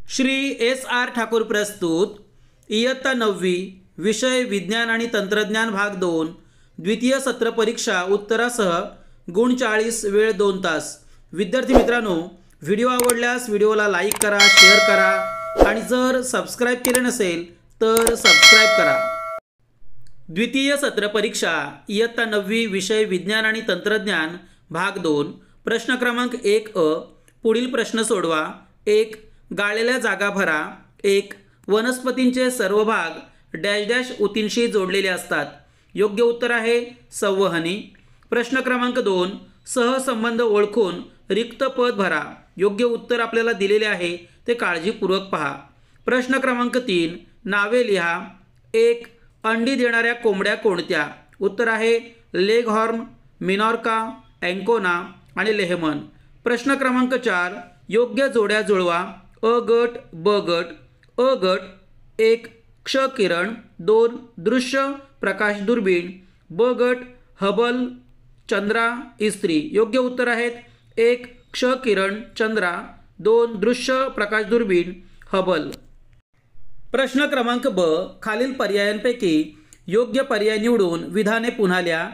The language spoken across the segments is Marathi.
श्री S.R. ठाकूर प्रस्तुत इयत्ता 9वी विषय विज्ञान आणि तंत्रज्ञान भाग 2 द्वितीय सत्र परीक्षा उत्तरासह गुण 40 वेळ 2 तास। विद्यार्थी मित्रांनो, व्हिडिओ आवडल्यास व्हिडिओला लाईक करा, शेअर करा आणि जर सबस्क्राइब केले नसेल तर सबस्क्राइब करा। द्वितीय सत्र परीक्षा इयत्ता 9वी विषय विज्ञान आणि तंत्रज्ञान भाग 2 प्रश्न क्रमांक 1 पुढील प्रश्न सोडवा। 1 गाळलेल्या जागा भरा। 1 वनस्पतींचे सर्व भाग डॅश डॅश ऊतींशी जोडलेले असतात। योग्य उत्तर आहे संवहनी। प्रश्न क्रमांक 2 सहसंबंध ओळखून रिक्त पद भरा। योग्य उत्तर आपल्याला दिलेले आहे ते काळजीपूर्वक पहा। प्रश्न क्रमांक 3 नावे लिहा। 1 अंडी देणाऱ्या कोंबड्या कोणत्या? उत्तर आहे लेगहॉर्न, मिनॉर्का, अँकोना आणि लेहमन। प्रश्न क्रमांक 4 योग्य जोड्या जुळवा। अ गट ब गट। अ गट 1 क्ष किरण, 2 दृश्य प्रकाश दुर्बीण, ब गट हबल चंद्रा इस्त्री। योग्य उत्तर आहेत 1 क्ष किरण चंद्रा, 2 दृश्य प्रकाश दुर्बीण हबल। प्रश्न क्रमांक ब खालील पर्यायांपैकी योग्य पर्याय निवडून विधाने पुन्हा लिहा।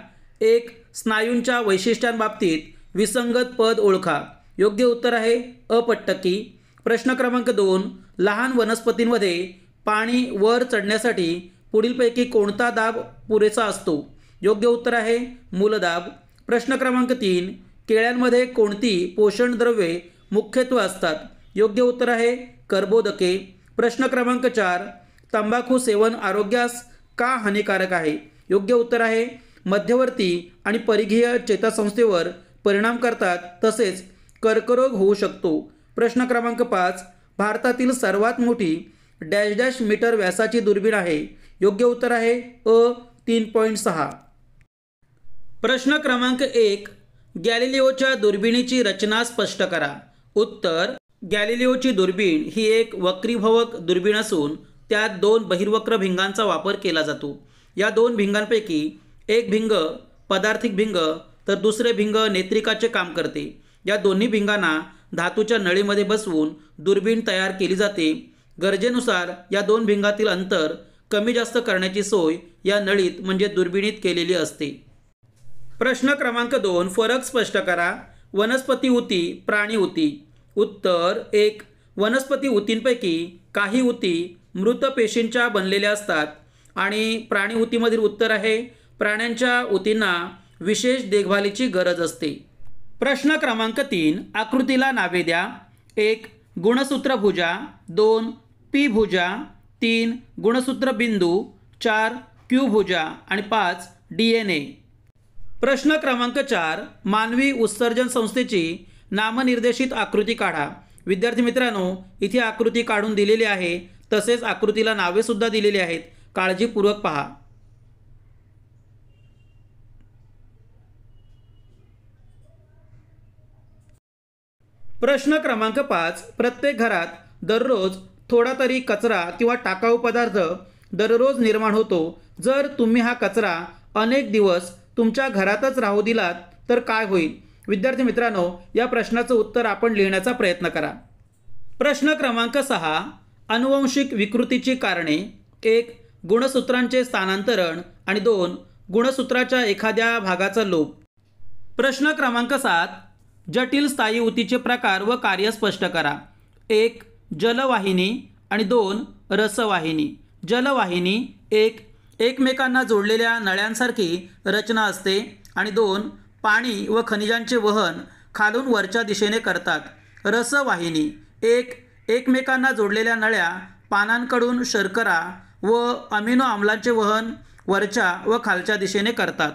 1 स्नायूंच्या वैशिष्ट्यांबाबतीत विसंगत पद ओळखा। योग्य उत्तर आहे अपट्टकी। प्रश्न क्रमांक 2 लहान वनस्पतींमध्ये पाणी वर चढण्यासाठी पुढीलपैकी कोणता दाब पुरेसा असतो? योग्य उत्तर आहे मूलदाब। प्रश्न क्रमांक 3 केळ्यांमध्ये कोणती पोषण द्रव्ये मुख्यत्वे असतात? योग्य उत्तर आहे कर्बोदके। प्रश्न क्रमांक 4 तंबाखू सेवन आरोग्यास का हानिकारक आहे? योग्य उत्तर आहे मध्यवर्ती आणि परिघीय चेतासंस्थेवर परिणाम करतात, तसेच कर्करोग होऊ शकतो। प्रश्न क्रमांक 5 भारतातील सर्वात मोठी डॅश डॅश मीटर व्यासाची दुर्बीण आहे? योग्य उत्तर आहे अ 3.6। प्रश्न क्रमांक 1 गॅलिलिओच्या दुर्बिणीची रचना स्पष्ट करा। उत्तर गॅलिलिओची दुर्बीण ही एक वक्रीभवक दुर्बीण असून त्यात 2 बहिर्वक्र भिंगांचा वापर केला जातो। या 2 भिंगांपैकी एक भिंग पदार्थिक भिंग तर दुसरे भिंग नेत्रिकाचे काम करते। या दोन्ही भिंगांना धातूच्या नळीमध्ये बसवून दुर्बीण तयार केली जाते। गरजेनुसार या 2 भिंगातील अंतर कमी जास्त करण्याची सोय या नळीत म्हणजे दुर्बिणीत केलेली असते। प्रश्न क्रमांक 2 फरक स्पष्ट करा। वनस्पती ऊती, प्राणी ऊती। उत्तर 1 वनस्पती ऊतींपैकी काही ऊती मृत पेशींच्या बनलेल्या असतात आणि प्राणी ऊतीमधील उत्तर आहे प्राण्यांच्या ऊतींना विशेष देखभालीची गरज असते। प्रश्न क्रमांक 3 आकृतीला नावे द्या। 1 गुणसूत्र भुजा, 2 पी भुजा, 3 गुणसूत्र बिंदू, 4 क्यू भुजा आणि 5 DNA। प्रश्न क्रमांक 4 मानवी उत्सर्जन संस्थेची नामनिर्देशित आकृती काढा। विद्यार्थी मित्रांनो, इथे आकृती काढून दिलेली आहे, तसेच आकृतीला नावे सुद्धा दिलेली आहेत, काळजीपूर्वक पहा। प्रश्न क्रमांक 5 प्रत्येक घरात दररोज थोडा तरी कचरा किंवा टाकाऊ पदार्थ दररोज निर्माण होतो। जर तुम्ही हा कचरा अनेक दिवस तुमच्या घरातच राहू दिलात तर काय होईल? विद्यार्थी मित्रांनो, या प्रश्नाचं उत्तर आपण लिहिण्याचा प्रयत्न करा। प्रश्न क्रमांक 6 अनुवांशिक विकृतीची कारणे। 1 गुणसूत्रांचे स्थानांतरण आणि 2 गुणसूत्राच्या एखाद्या भागाचा लोप। प्रश्न क्रमांक 7 जटिल स्थायी ऊतीचे प्रकार व कार्य स्पष्ट करा। 1 जलवाहिनी आणि 2 रसवाहिनी। जलवाहिनी 1 एकमेकांना जोडलेल्या नळ्यांसारखी रचना असते आणि 2 पाणी व खनिजांचे वहन खालून वरच्या दिशेने करतात। रसवाहिनी 1 एकमेकांना जोडलेल्या नळ्या पानांकडून शर्करा व अमिनो आम्लांचे वहन वरच्या व खालच्या दिशेने करतात।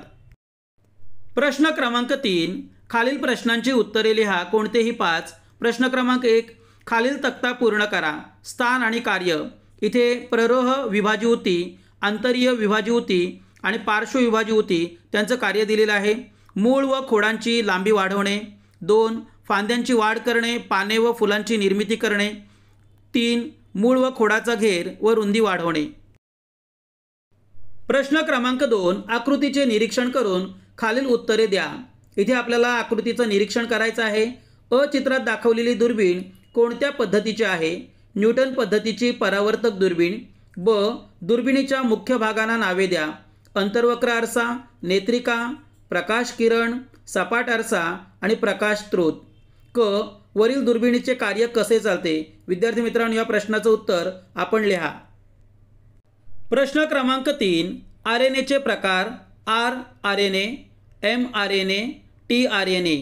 प्रश्न क्रमांक 3 खालील प्रश्नांची उत्तरे लिहा, कोणतेही 5। प्रश्न क्रमांक 1 खालील तक्ता पूर्ण करा। स्थान आणि कार्य। इथे प्ररोह विभाजी ऊती, आंतरीय विभाजी ऊती आणि पार्श्व विभाजी ऊती त्यांचं कार्य दिलेलं आहे। मूळ व खोडांची लांबी वाढवणे, 2 फांद्यांची वाढ करणे, पाने व फुलांची निर्मिती करणे, 3 मूळ व खोडाचा घेर व रुंदी वाढवणे। प्रश्न क्रमांक 2 आकृतीचे निरीक्षण करून खालील उत्तरे द्या। इथे आपल्याला आकृतीचं निरीक्षण करायचं आहे। अ चित्रात दाखवलेली दुर्बीण कोणत्या पद्धतीची आहे? न्यूटन पद्धतीची परावर्तक दुर्बीण. ब. दुर्बिणीच्या मुख्य भागांना नावे द्या. अंतर्वक्र आरसा, नेत्रिका, प्रकाश किरण, सपाट आरसा आणि प्रकाश स्त्रोत. क. वरील दुर्बिणीचे कार्य कसे चालते? विद्यार्थी मित्रांनो, या प्रश्नाचं उत्तर आपण लिहा. प्रश्न क्रमांक 3. RNAचे प्रकार. rRNA, mRNA, tRNA.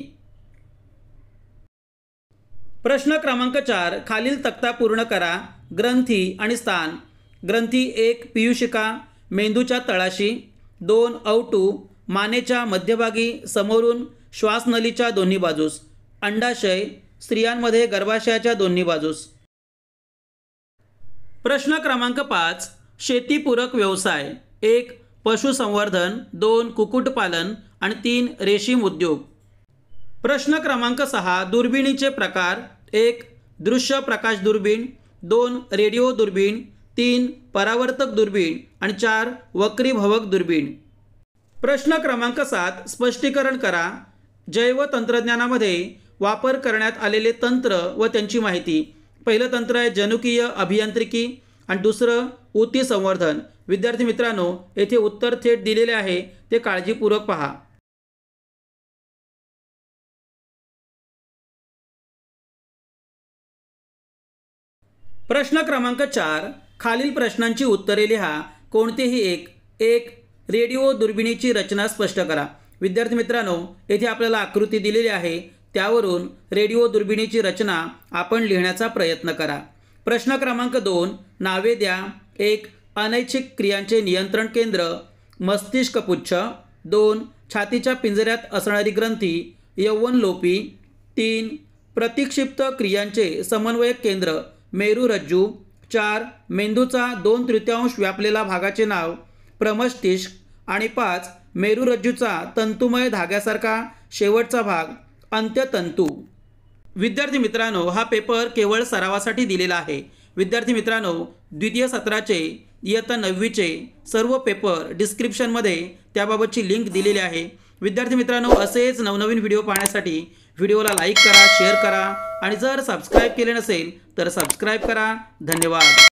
प्रश्न क्रमांक 4. खालील तक्ता पूर्ण करा. ग्रंथी आणि स्थान. ग्रंथी 1. पीयूषिका, मेंदूच्या तळाशी. 2. अवटू, मानेच्या मध्यभागी समोरून श्वासनलीच्या दोन्ही बाजूस. अंडाशय, स्त्रियांमध्ये गर्भाशयाच्या दोन्ही बाजूस. प्रश्न क्रमांक 5. शेतीपूरक व्यवसाय. 1. पशुसंवर्धन, 2. कुक्कुटपालन आणि 3. रेशीम उद्योग. प्रश्न क्रमांक 6. दुर्बिणीचे प्रकार. 1. दृश्य प्रकाश दुर्बीण, 2. रेडिओ दुर्बीण, 3. परावर्तक दुर्बीण आणि 4. वक्रीभवक दुर्बीण. प्रश्न क्रमांक 7. स्पष्टीकरण करा. जैव तंत्रज्ञानामध्ये वापर करण्यात आलेले तंत्र व त्यांची माहिती. पहिलं तंत्र आहे जनुकीय अभियांत्रिकी आणि दुसरं ऊती संवर्धन. विद्यार्थी मित्रांनो, येथे उत्तर थेट दिलेले आहे, ते काळजीपूर्वक पहा. प्रश्न क्रमांक 4. खालील प्रश्नांची उत्तरे लिहा. कोणतेही एक. 1. रेडिओ दुर्बिणीची रचना स्पष्ट करा. विद्यार्थी मित्रांनो, येथे आपल्याला आकृती दिलेली आहे, त्यावरून रेडिओ दुर्बिणीची रचना आपण लिहिण्याचा प्रयत्न करा. प्रश्न क्रमांक 2. नावे द्या. 1. अनैच्छिक क्रियांचे नियंत्रण केंद्र, मस्तिष्कपुच्छ. 2. छातीच्या पिंजऱ्यात असणारी ग्रंथी, यौवनलोपी. 3. प्रतिक्षिप्त क्रियांचे समन्वयक केंद्र, मेरुरज्जू. 4. मेंदूचा 2/3 व्यापलेला भागाचे नाव, प्रमस्तिष्क. आणि 5. मेरुरज्जूचा तंतुमय धाग्यासारखा शेवटचा भाग, अंत्यतंतू. विद्यार्थी मित्रांनो, हा पेपर केवळ सरावासाठी दिलेला आहे. विद्यार्थी मित्रांनो, द्वितीय सत्राचे इयत्ता 9वीचे सर्व पेपर डिस्क्रिप्शनमध्ये त्याबाबतची लिंक दिलेली आहे. विद्यार्थी मित्रांनो, असेच नवनवीन व्हिडिओ पाहण्यासाठी व्हिडिओला लाईक करा, शेअर करा आणि जर सबस्क्राईब केले नसेल तर सबस्क्राईब करा. धन्यवाद.